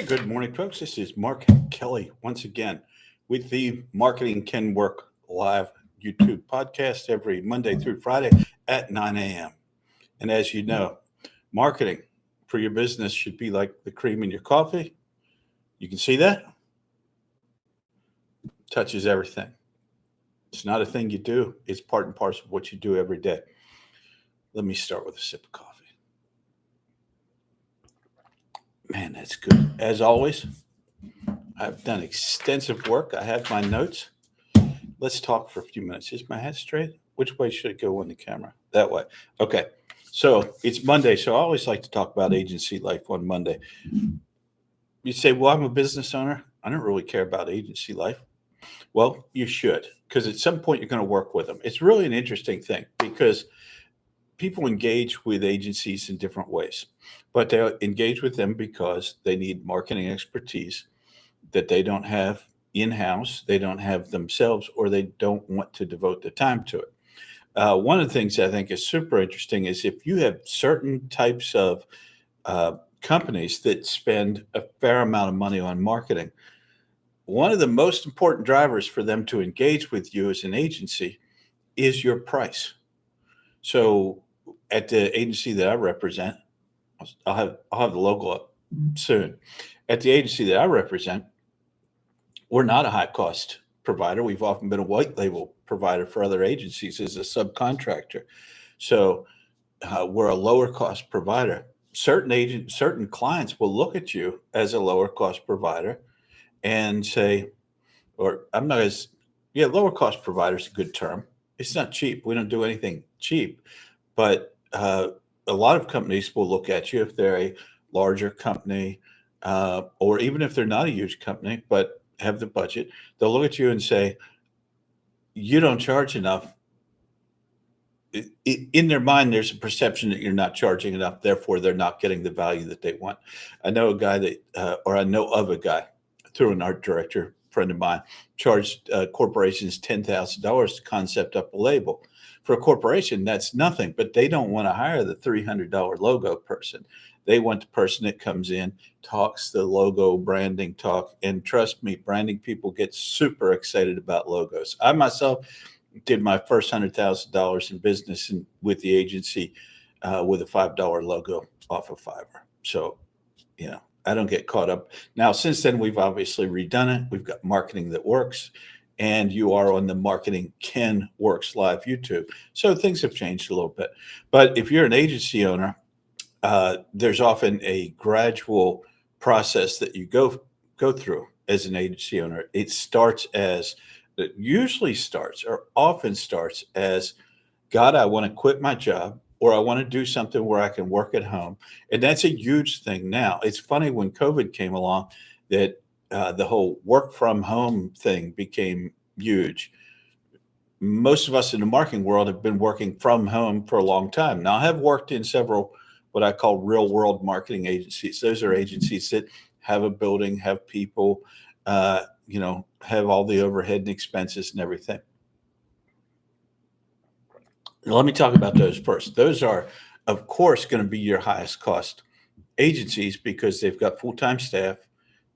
Good morning, folks. This is Mark Kelly once again with the Marketing Can Work live YouTube podcast every Monday through Friday at 9 a.m. And as you know, marketing for your business should be like the cream in your coffee. You can see that? Touches everything. It's not a thing you do, it's part and parcel of what you do every day. Let me start with a sip of coffee. Man, that's good. As always, I've done extensive work. I have my notes. Let's talk for a few minutes. Is my head straight? Which way should it go on the camera? That way. Okay. So it's Monday. So I always like to talk about agency life on Monday. You say, well, I'm a business owner. I don't really care about agency life. Well, you should, because at some point you're going to work with them. It's really an interesting thing because people engage with agencies in different ways, but they engage with them because they need marketing expertise that they don't have in-house, they don't have themselves, or they don't want to devote the time to it. One of the things I think is super interesting is if you have certain types of companies that spend a fair amount of money on marketing, one of the most important drivers for them to engage with you as an agency is your price. So at the agency that I represent, I'll have the logo up soon. At the agency that I represent, we're not a high cost provider. We've often been a white label provider for other agencies as a subcontractor. So we're a lower cost provider. Certain clients will look at you as a lower cost provider and say, lower cost provider is a good term. It's not cheap. We don't do anything cheap, but a lot of companies will look at you if they're a larger company, or even if they're not a huge company, but have the budget, they'll look at you and say, you don't charge enough. In their mind, there's a perception that you're not charging enough. Therefore, they're not getting the value that they want. I know I know of a guy through an art director friend of mine, charged corporations $10,000 to concept up a label. For a corporation, that's nothing, but they don't want to hire the $300 logo person. They want the person that comes in, talks the logo branding talk, and trust me, branding people get super excited about logos. I myself did my first $100,000 in business with the agency with a $5 logo off of Fiverr. So, I don't get caught up. Now, since then, we've obviously redone it. We've got marketing that works, and you are on the Marketing Can Works live YouTube. So things have changed a little bit. But if you're an agency owner, there's often a gradual process that you go through as an agency owner. It often starts as, God, I want to quit my job, or I want to do something where I can work at home. And that's a huge thing now. It's funny when COVID came along that the whole work from home thing became huge. Most of us in the marketing world have been working from home for a long time. Now, I have worked in several what I call real world marketing agencies. Those are agencies that have a building, have people, have all the overhead and expenses and everything. Let me talk about those first. Those are, of course, going to be your highest cost agencies because they've got full-time staff,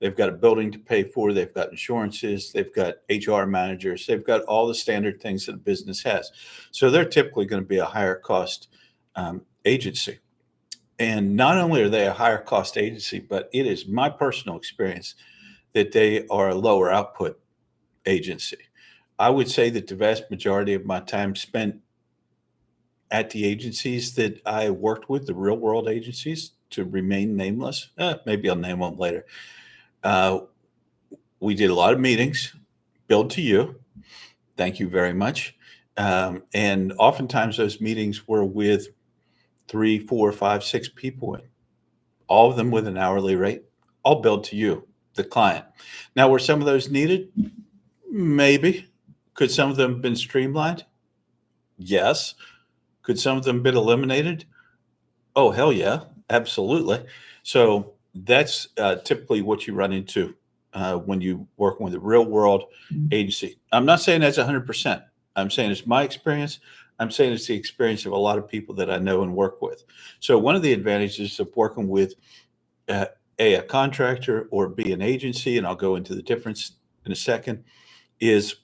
they've got a building to pay for, they've got insurances, they've got HR managers, they've got all the standard things that a business has. So they're typically going to be a higher cost agency. And not only are they a higher cost agency, but it is my personal experience that they are a lower output agency. I would say that the vast majority of my time spent at the agencies that I worked with, the real world agencies, to remain nameless, maybe I'll name them later. We did a lot of meetings, billed to you. Thank you very much. And oftentimes those meetings were with 3, 4, 5, 6 people in, all of them with an hourly rate, all billed to you, the client. Now, were some of those needed? Maybe. Could some of them have been streamlined? Yes. Could some of them been eliminated? Oh, hell yeah, absolutely. So that's typically what you run into when you work with a real world agency. I'm not saying that's 100%. I'm saying it's my experience. I'm saying it's the experience of a lot of people that I know and work with. So one of the advantages of working with A contractor, or B, an agency, and I'll go into the difference in a second, is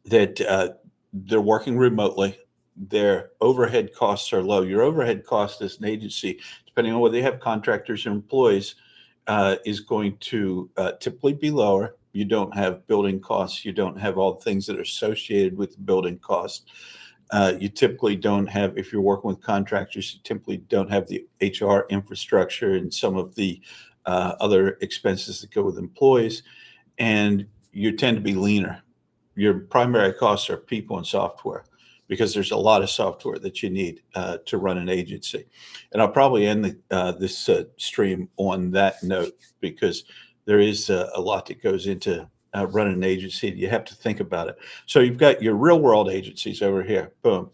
that they're working remotely. Their overhead costs are low. Your overhead cost as an agency, depending on whether they have contractors or employees, is going to typically be lower. You don't have building costs. You don't have all the things that are associated with the building cost. You typically don't have, if you're working with contractors, you typically don't have the HR infrastructure and some of the other expenses that go with employees, and you tend to be leaner. Your primary costs are people and software, because there's a lot of software that you need to run an agency. And I'll probably end this stream on that note, because there is a lot that goes into running an agency. You have to think about it. So you've got your real world agencies over here. Boom.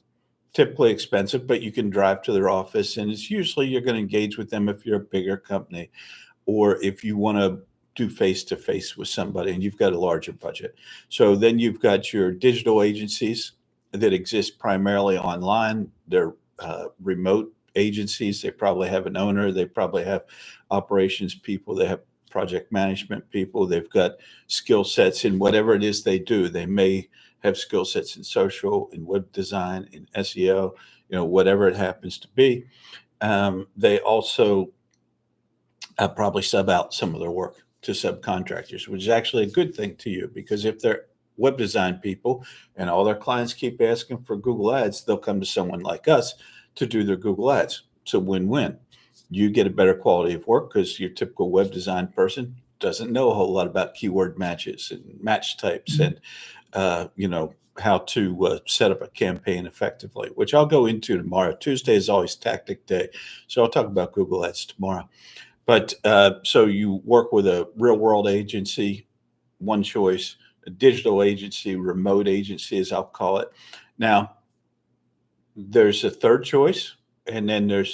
Typically expensive, but you can drive to their office, and it's usually you're going to engage with them if you're a bigger company, or if you want to do face-to-face with somebody and you've got a larger budget. So then you've got your digital agencies that exist primarily online. They're remote agencies. They probably have an owner. They probably have operations people. They have project management people. They've got skill sets in whatever it is they do. They may have skill sets in social, in web design, in SEO, whatever it happens to be. They also probably sub out some of their work to subcontractors, which is actually a good thing to you, because if they're web design people and all their clients keep asking for Google Ads, they'll come to someone like us to do their Google Ads. It's a win-win. You get a better quality of work because your typical web design person doesn't know a whole lot about keyword matches and match types and how to set up a campaign effectively, which I'll go into tomorrow. Tuesday is always tactic day, so I'll talk about Google Ads tomorrow. But so you work with a real world agency, one choice, a digital agency, remote agency, as I'll call it. Now, there's a third choice, and then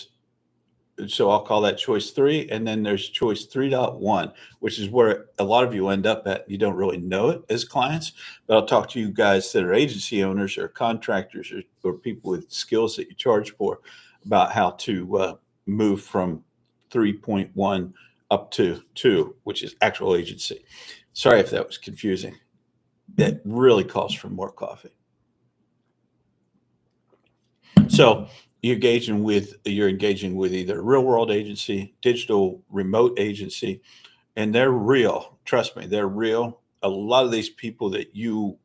so I'll call that choice 3, and then there's choice 3.1, which is where a lot of you end up at. You don't really know it as clients, but I'll talk to you guys that are agency owners or contractors or people with skills that you charge for about how to move from 3.1 up to 2, which is actual agency. Sorry if that was confusing. That really calls for more coffee. So you're engaging with either a real world agency, digital remote agency, and they're real. Trust me, they're real. A lot of these people that you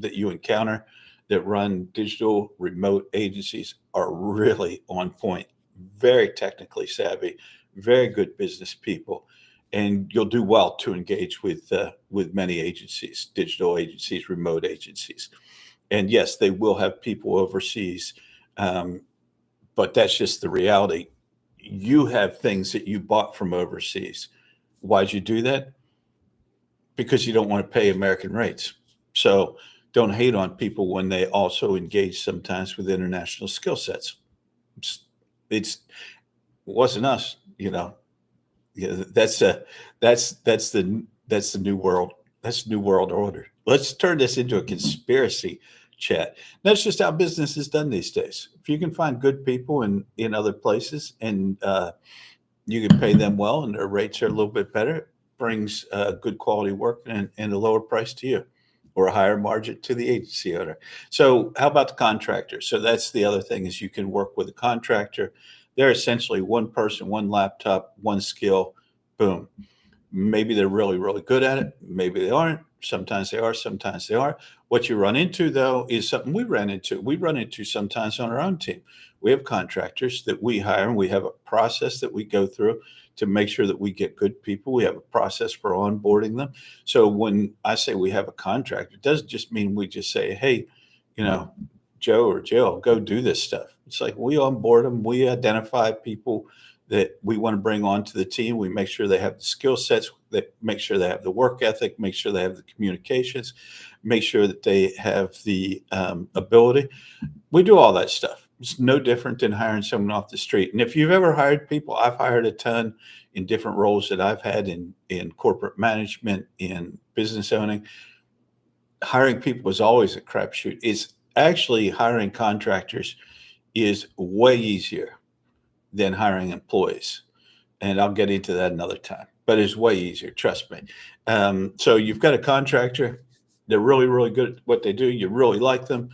encounter that run digital remote agencies are really on point, very technically savvy, very good business people, and you'll do well to engage with many agencies, digital agencies, remote agencies. And yes, they will have people overseas, but that's just the reality. You have things that you bought from overseas. Why'd you do that? Because you don't want to pay American rates. So don't hate on people when they also engage sometimes with international skill sets. It wasn't us, Yeah, that's the new world. That's new world order. Let's turn this into a conspiracy chat. That's just how business is done these days. If you can find good people in other places, and you can pay them well and their rates are a little bit better, it brings good quality work and a lower price to you, or a higher margin to the agency owner. So how about the contractor? So that's the other thing, is you can work with a contractor. They're essentially one person, one laptop, one skill, boom. Maybe they're really, really good at it. Maybe they aren't. Sometimes they are, sometimes they aren't. What you run into, though, is something we run into sometimes on our own team. We have contractors that we hire, and we have a process that we go through to make sure that we get good people. We have a process for onboarding them. So when I say we have a contractor, it doesn't just mean we just say, hey, Joe or Jill, go do this stuff. It's like we onboard them. We identify people that we want to bring onto the team. We make sure they have the skill sets, that make sure they have the work ethic, make sure they have the communications, make sure that they have the ability. We do all that stuff. It's no different than hiring someone off the street. And if you've ever hired people, I've hired a ton in different roles that I've had in corporate management, in business owning. Hiring people is always a crapshoot. It's actually, hiring contractors is way easier than hiring employees. And I'll get into that another time, but it's way easier. Trust me. So you've got a contractor. They're really, really good at what they do. You really like them.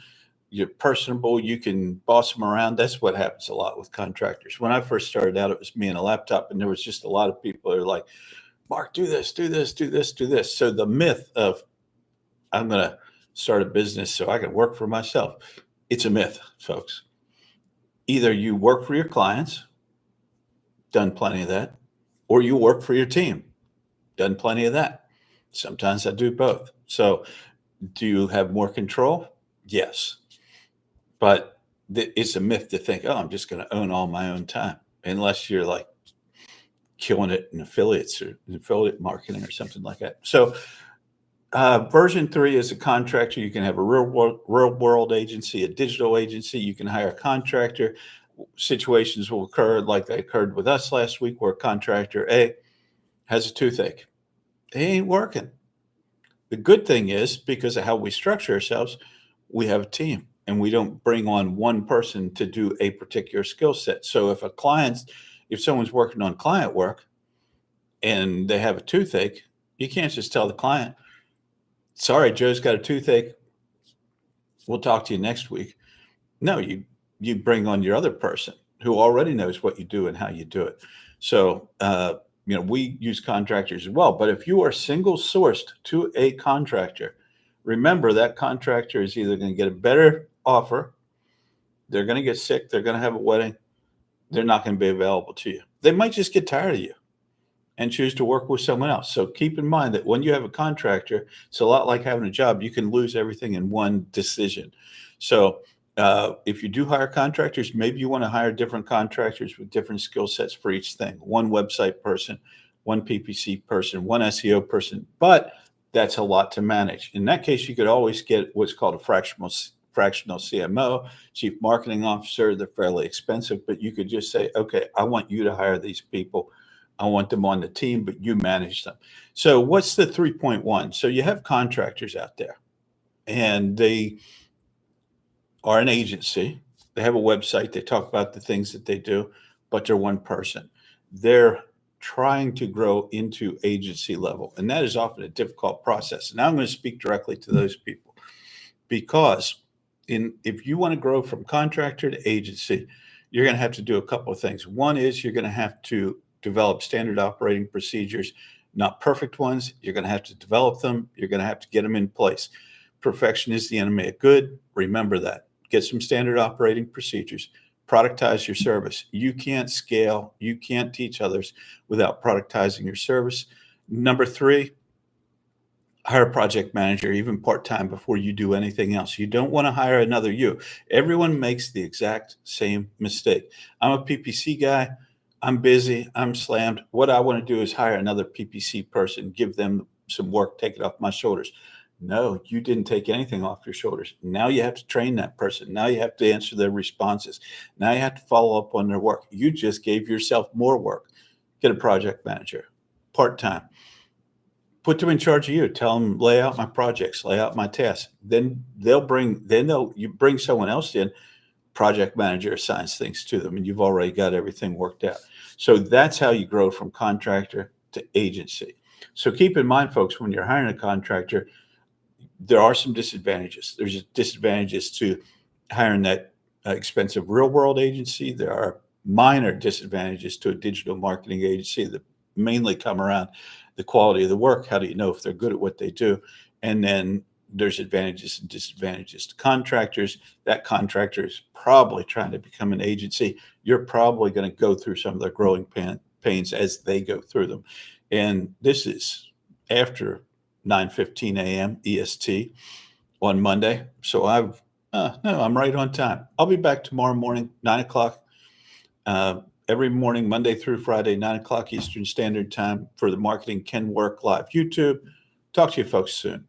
You're personable. You can boss them around. That's what happens a lot with contractors. When I first started out, it was me and a laptop, and there was just a lot of people that are like, Mark, do this, do this, do this, do this. So the myth of I'm going to start a business so I can work for myself, it's a myth, folks. Either you work for your clients, done plenty of that, or you work for your team, done plenty of that. Sometimes I do both. So do you have more control? Yes. But it's a myth to think, oh, I'm just going to own all my own time, unless you're like killing it in affiliates or affiliate marketing or something like that. So version 3 is a contractor. You can have a real world agency, a digital agency. You can hire a contractor. Situations will occur like they occurred with us last week, where contractor A has a toothache. He ain't working. The good thing is, because of how we structure ourselves, we have a team, and we don't bring on one person to do a particular skill set. So if someone's working on client work and they have a toothache, you can't just tell the client, sorry, Joe's got a toothache, we'll talk to you next week. No, you bring on your other person who already knows what you do and how you do it. So, we use contractors as well. But if you are single sourced to a contractor, remember that contractor is either going to get a better offer, they're going to get sick, they're going to have a wedding, they're not going to be available to you. They might just get tired of you and choose to work with someone else. So keep in mind that when you have a contractor, it's a lot like having a job. You can lose everything in one decision. So if you do hire contractors, maybe you want to hire different contractors with different skill sets for each thing. One website person, one PPC person, one SEO person, but that's a lot to manage. In that case, you could always get what's called a fractional CMO, chief marketing officer. They're fairly expensive, but you could just say, okay, I want you to hire these people. I want them on the team, but you manage them. So what's the 3.1? So you have contractors out there, and they are an agency. They have a website. They talk about the things that they do, but they're one person. They're trying to grow into agency level, and that is often a difficult process. And I'm going to speak directly to those people, because if you want to grow from contractor to agency, you're going to have to do a couple of things. One is you're going to have to develop standard operating procedures, not perfect ones. You're going to have to develop them. You're going to have to get them in place. Perfection is the enemy of good. Remember that. Get some standard operating procedures. Productize your service. You can't scale. You can't teach others without productizing your service. Number 3, hire a project manager, even part-time, before you do anything else. You don't want to hire another you. Everyone makes the exact same mistake. I'm a PPC guy. I'm busy. I'm slammed. What I want to do is hire another PPC person, give them some work, take it off my shoulders. No, you didn't take anything off your shoulders. Now you have to train that person. Now you have to answer their responses. Now you have to follow up on their work. You just gave yourself more work. Get a project manager, part-time. Put them in charge of you. Tell them, lay out my projects, lay out my tasks. Then you bring someone else in. Project manager assigns things to them, and you've already got everything worked out. So that's how you grow from contractor to agency. So keep in mind, folks, when you're hiring a contractor, there are some disadvantages. There's disadvantages to hiring that expensive real world agency. There are minor disadvantages to a digital marketing agency that mainly come around the quality of the work. How do you know if they're good at what they do? And then there's advantages and disadvantages to contractors. That contractor is probably trying to become an agency. You're probably going to go through some of their growing pains as they go through them. And this is after 9:15 a.m. EST on Monday. So I'm right on time. I'll be back tomorrow morning, 9 o'clock. Every morning, Monday through Friday, 9 o'clock Eastern Standard Time, for the Marketing Can Work Live YouTube. Talk to you folks soon.